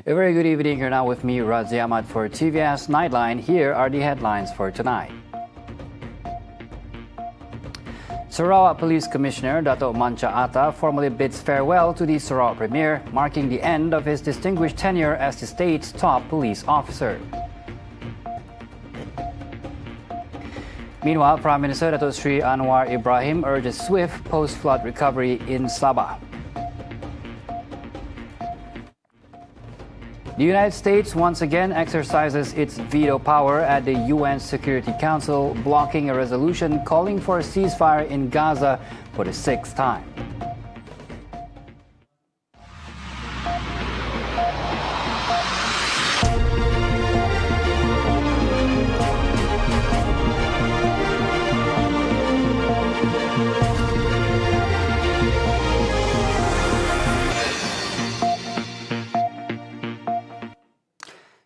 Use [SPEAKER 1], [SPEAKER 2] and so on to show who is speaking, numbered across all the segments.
[SPEAKER 1] A very good evening. You're now with me, Razi Ahmad, for TVS Nightline. Here are the headlines for tonight. Sarawak Police Commissioner Dato' MANCHA Atta formally bids farewell to the Sarawak Premier, marking the end of his distinguished tenure as the state's top police officer. Meanwhile, Prime Minister Dato' Sri Anwar Ibrahim urges swift post-flood recovery in Sabah. The United States once again exercises its veto power at the UN Security Council, blocking a resolution calling for a ceasefire in Gaza for the sixth time.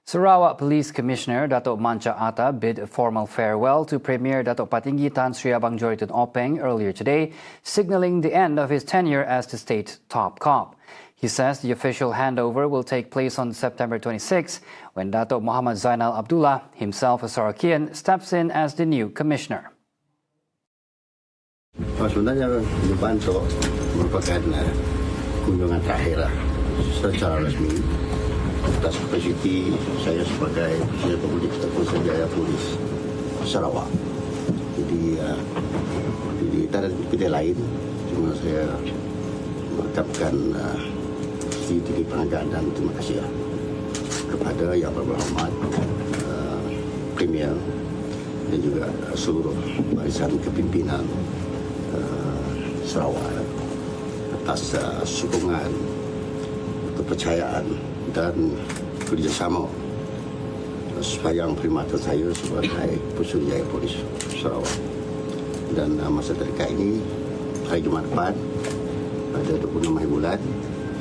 [SPEAKER 1] Sarawak Police Commissioner Dato' MANCHA Atta bid a formal farewell to Premier Dato' Patinggi Tan Sri Abang Joritan Openg earlier today, signaling the end of his tenure as the state's top cop. He says the official handover will take place on September 26, when Dato' Muhammad Zainal Abdullah, himself a Sarawakian, steps in as the new commissioner.
[SPEAKER 2] Sebenarnya dibantu merupakan kunjungan terakhir secara resmi atas kapasiti saya sebagai Penjaya Polis Sarawak. Jadi tak ada bidang lain, cuma saya mengucapkan tinggi penghargaan dan terima kasih kepada Yang Berhormat Premier dan juga seluruh barisan kepimpinan Sarawak atas sokongan, kepercayaan dan kerjasama sepanjang perkhidmatan saya sebagai Penjaya Polis Sarawak. Dan masa terdekat ini, hari Jumaat depan, pada 26 hari bulan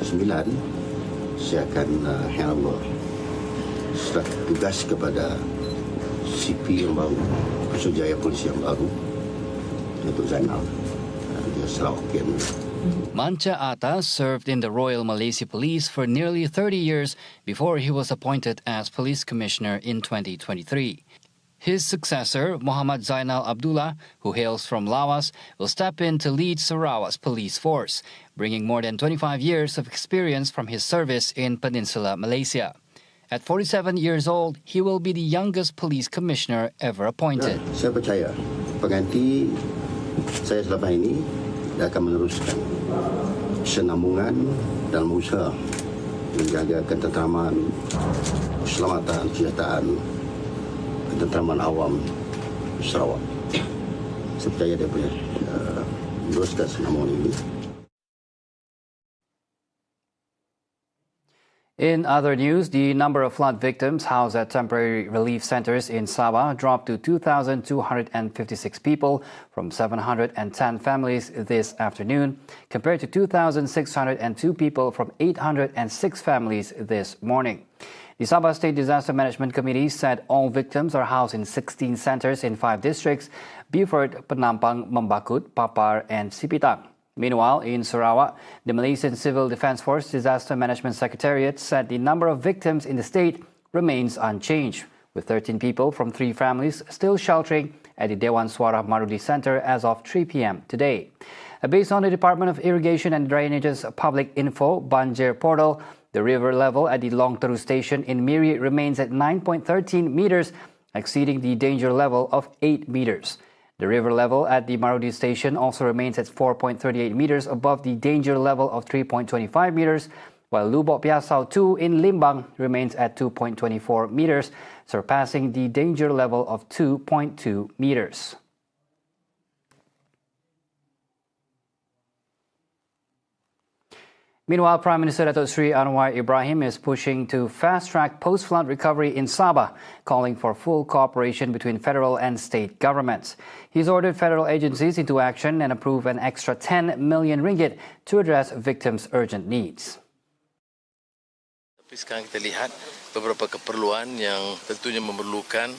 [SPEAKER 2] 9, saya akan handover serah tugas kepada CP yang baru, Penjaya Polis yang baru, Dato' Zainal, dia Sarawakian.
[SPEAKER 1] MANCHA Atta served in the Royal Malaysia Police for nearly 30 years before he was appointed as Police Commissioner in 2023. His successor, Muhammad Zainal Abdullah, who hails from Laos, will step in to lead Sarawak's police force, bringing more than 25 years of experience from his service in Peninsular Malaysia. At 47 years old, he will be the youngest police commissioner ever appointed.
[SPEAKER 2] Saya percaya pengganti saya selama ini dia akan meneruskan kesinambungan dalam usaha menjaga ketenteraman, keselamatan, kesejahteraan, ketenteraman awam Sarawak. Saya percaya dia boleh meneruskan kesinambungan ini.
[SPEAKER 1] In other news, the number of flood victims housed at temporary relief centers in Sabah dropped to 2,256 people from 710 families this afternoon, compared to 2,602 people from 806 families this morning. The Sabah State Disaster Management Committee said all victims are housed in 16 centers in 5 districts: Beaufort, Penampang, Membakut, Papar, and Sipitang. Meanwhile, in Sarawak, the Malaysian Civil Defence Force Disaster Management Secretariat said the number of victims in the state remains unchanged, with 13 people from 3 families still sheltering at the Dewan Suara Marudi Centre as of 3 p.m. today. Based on the Department of Irrigation and Drainage's public info Banjir portal, the river level at the Long Teru station in Miri remains at 9.13 meters, exceeding the danger level of 8 meters. The river level at the Marudi station also remains at 4.38 meters above the danger level of 3.25 meters, while Lubok Piasau 2 in Limbang remains at 2.24 meters, surpassing the danger level of 2.2 meters. Meanwhile, Prime Minister Dato' Sri Anwar Ibrahim is pushing to fast-track post-flood recovery in Sabah, calling for full cooperation between federal and state governments. He's ordered federal agencies into action and approve an extra 10 million ringgit to address victims' urgent needs.
[SPEAKER 3] Tapi sekarang kita lihat beberapa keperluan yang tentunya memerlukan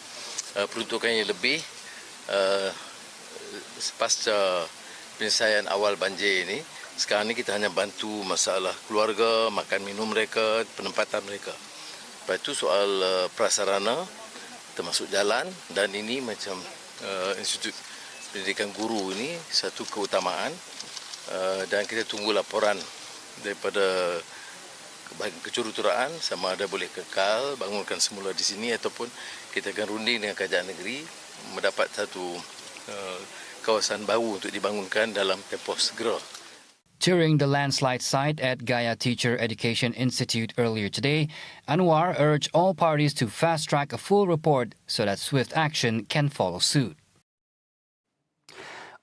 [SPEAKER 3] peruntukan yang lebih pasca penyelesaian awal banjir ini. Sekarang ni kita hanya bantu masalah keluarga, makan minum mereka, penempatan mereka. Lepas itu soal prasarana termasuk jalan, dan ini macam Institut Pendidikan Guru ini satu keutamaan, dan kita tunggu laporan daripada kejuruteraan sama ada boleh kekal bangunkan semula di sini ataupun kita akan runding dengan kerajaan negeri mendapat satu kawasan baru untuk dibangunkan dalam tempoh segera.
[SPEAKER 1] Touring the landslide site at Gaya Teacher Education Institute earlier today, Anwar urged all parties to fast-track a full report so that swift action can follow suit.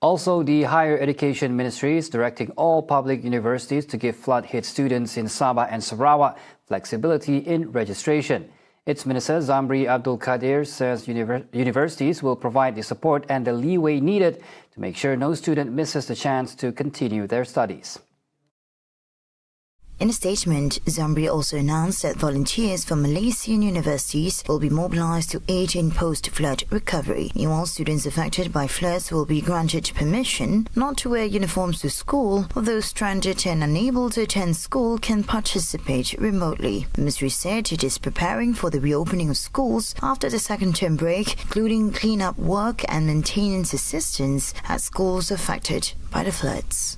[SPEAKER 1] Also, the Higher Education Ministry is directing all public universities to give flood-hit students in Sabah and Sarawak flexibility in registration. Its Minister Zamri Abdul Kadir says universities will provide the support and the leeway needed to make sure no student misses the chance to continue their studies.
[SPEAKER 4] In a statement, Zamri also announced that volunteers from Malaysian universities will be mobilized to aid in post-flood recovery. Meanwhile, students affected by floods will be granted permission not to wear uniforms to school, although stranded and unable to attend school can participate remotely. The ministry said it is preparing for the reopening of schools after the second term break, including clean-up work and maintenance assistance at schools affected by the floods.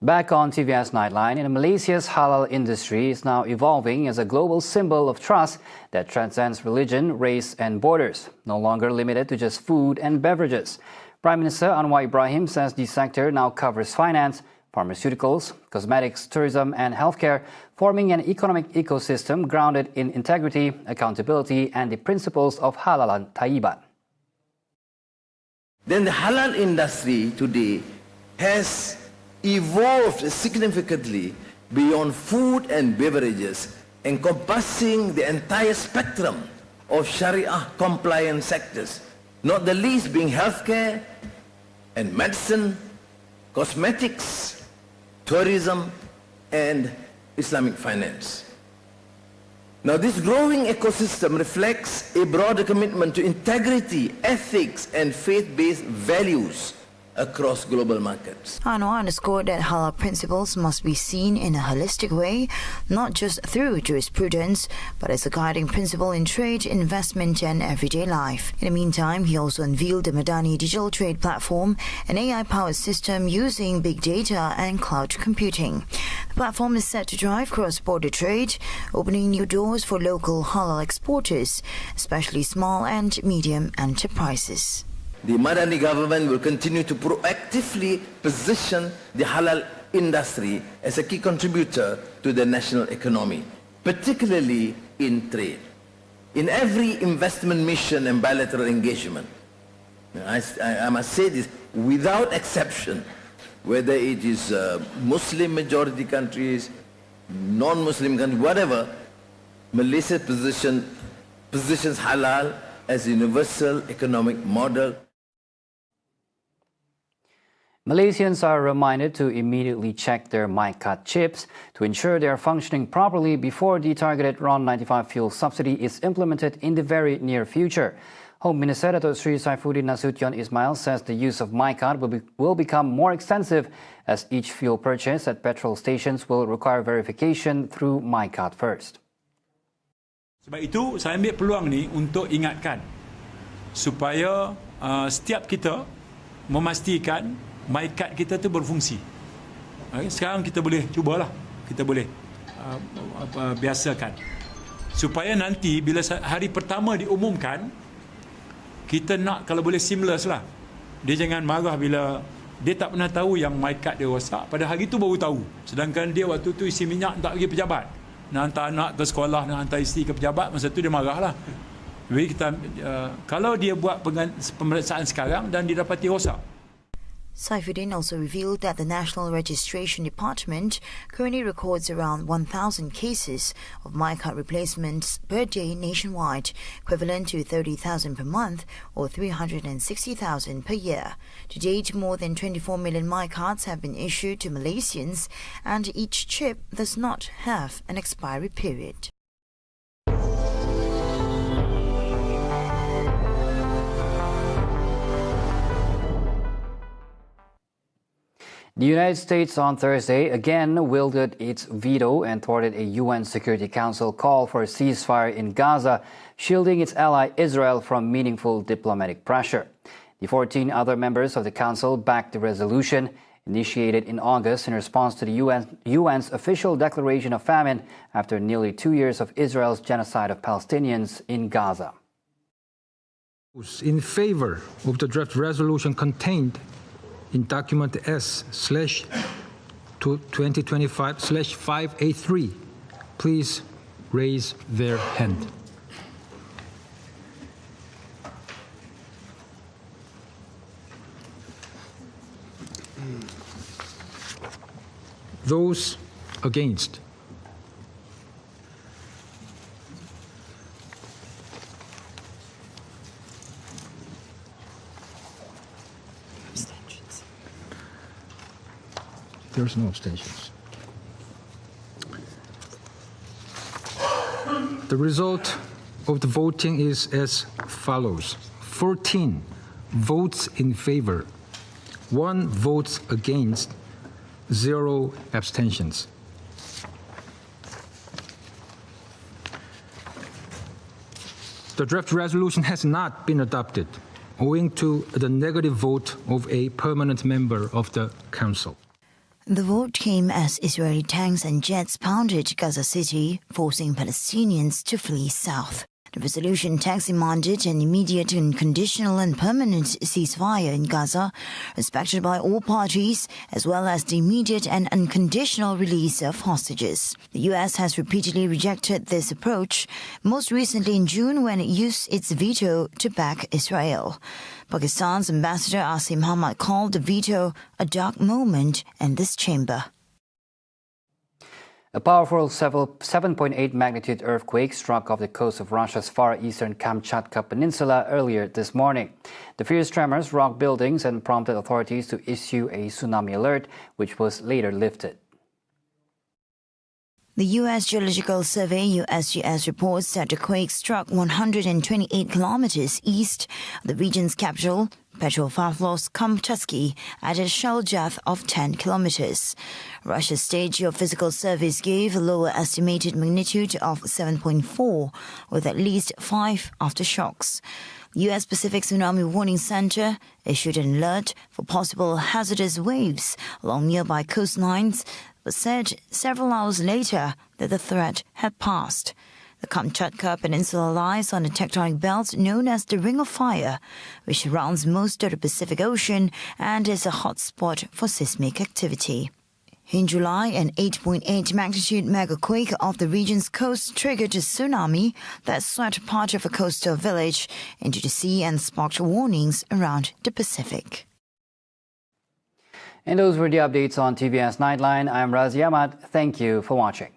[SPEAKER 1] Back on TVS Nightline, Malaysia's halal industry is now evolving as a global symbol of trust that transcends religion, race and borders, no longer limited to just food and beverages. Prime Minister Anwar Ibrahim says the sector now covers finance, pharmaceuticals, cosmetics, tourism and healthcare, forming an economic ecosystem grounded in integrity, accountability and the principles of halalan tayyiban.
[SPEAKER 5] Then the halal industry today has evolved significantly beyond food and beverages, encompassing the entire spectrum of Sharia-compliant sectors, not the least being healthcare and medicine, cosmetics, tourism, and Islamic finance. Now, this growing ecosystem reflects a broader commitment to integrity, ethics, and faith-based values across global markets.
[SPEAKER 4] Anwar underscored that halal principles must be seen in a holistic way, not just through jurisprudence, but as a guiding principle in trade, investment and everyday life. In the meantime, he also unveiled the Madani digital trade platform, an AI-powered system using big data and cloud computing. The platform is set to drive cross-border trade, opening new doors for local halal exporters, especially small and medium enterprises.
[SPEAKER 5] The Madani government will continue to proactively position the halal industry as a key contributor to the national economy, particularly in trade. In every investment mission and bilateral engagement, I must say this without exception, whether it is Muslim majority countries, non-Muslim countries, whatever, Malaysia positions halal as a universal economic model.
[SPEAKER 1] Malaysians are reminded to immediately check their MyCard chips to ensure they are functioning properly before the targeted RON 95 fuel subsidy is implemented in the very near future. Home Minister Dato Sri Saifuddin Nasution Ismail says the use of MyCard will become more extensive as each fuel purchase at petrol stations will require verification through MyCard first.
[SPEAKER 6] Sebab itu saya ambil peluang ni untuk ingatkan supaya setiap kita memastikan MyCard kita tu berfungsi. Sekarang kita boleh cubalah, kita boleh biasakan supaya nanti bila hari pertama diumumkan, kita nak kalau boleh seamless lah. Dia jangan marah bila dia tak pernah tahu yang MyCard dia rosak. Pada hari tu baru tahu. Sedangkan dia waktu tu isi minyak tak pergi pejabat. Nak hantar anak ke sekolah, nak hantar isteri ke pejabat, masa tu dia marah lah. Jadi kita, kalau dia buat pemeriksaan sekarang dan didapati rosak.
[SPEAKER 4] Saifuddin also revealed that the National Registration Department currently records around 1,000 cases of MyCard replacements per day nationwide, equivalent to 30,000 per month or 360,000 per year. To date, more than 24 million MyCards have been issued to Malaysians, and each chip does not have an expiry period.
[SPEAKER 1] The United States on Thursday again wielded its veto and thwarted a UN Security Council call for a ceasefire in Gaza, shielding its ally Israel from meaningful diplomatic pressure. The 14 other members of the Council backed the resolution, initiated in August in response to the UN's official declaration of famine after nearly 2 years of Israel's genocide of Palestinians in Gaza.
[SPEAKER 7] In favor of the draft resolution contained in document S/2025/583, please raise their hand. Those against? There's no abstentions. The result of the voting is as follows: 14 votes in favor, 1 vote against, 0 abstentions. The draft resolution has not been adopted, owing to the negative vote of a permanent member of the Council.
[SPEAKER 4] The vote came as Israeli tanks and jets pounded Gaza City, forcing Palestinians to flee south. The resolution text demanded an immediate, unconditional and permanent ceasefire in Gaza, respected by all parties, as well as the immediate and unconditional release of hostages. The U.S. has repeatedly rejected this approach, most recently in June when it used its veto to back Israel. Pakistan's ambassador Asim Hamad called the veto a dark moment in this chamber.
[SPEAKER 1] A powerful 7.8 magnitude earthquake struck off the coast of Russia's far eastern Kamchatka Peninsula earlier this morning. The fierce tremors rocked buildings and prompted authorities to issue a tsunami alert, which was later lifted.
[SPEAKER 4] The U.S. Geological Survey USGS reports that the quake struck 128 kilometers east of the region's capital, Petropavlovsk-Kamchatsky, at a shell depth of 10 kilometers. Russia's State Geophysical Service gave a lower estimated magnitude of 7.4, with at least 5 aftershocks. The U.S. Pacific Tsunami Warning Center issued an alert for possible hazardous waves along nearby coastlines, but said several hours later that the threat had passed. The Kamchatka Peninsula lies on a tectonic belt known as the Ring of Fire, which surrounds most of the Pacific Ocean and is a hotspot for seismic activity. In July, an 8.8 magnitude megaquake off the region's coast triggered a tsunami that swept part of a coastal village into the sea and sparked warnings around the Pacific.
[SPEAKER 1] And those were the updates on TVS Nightline. I'm Razi Ahmad. Thank you for watching.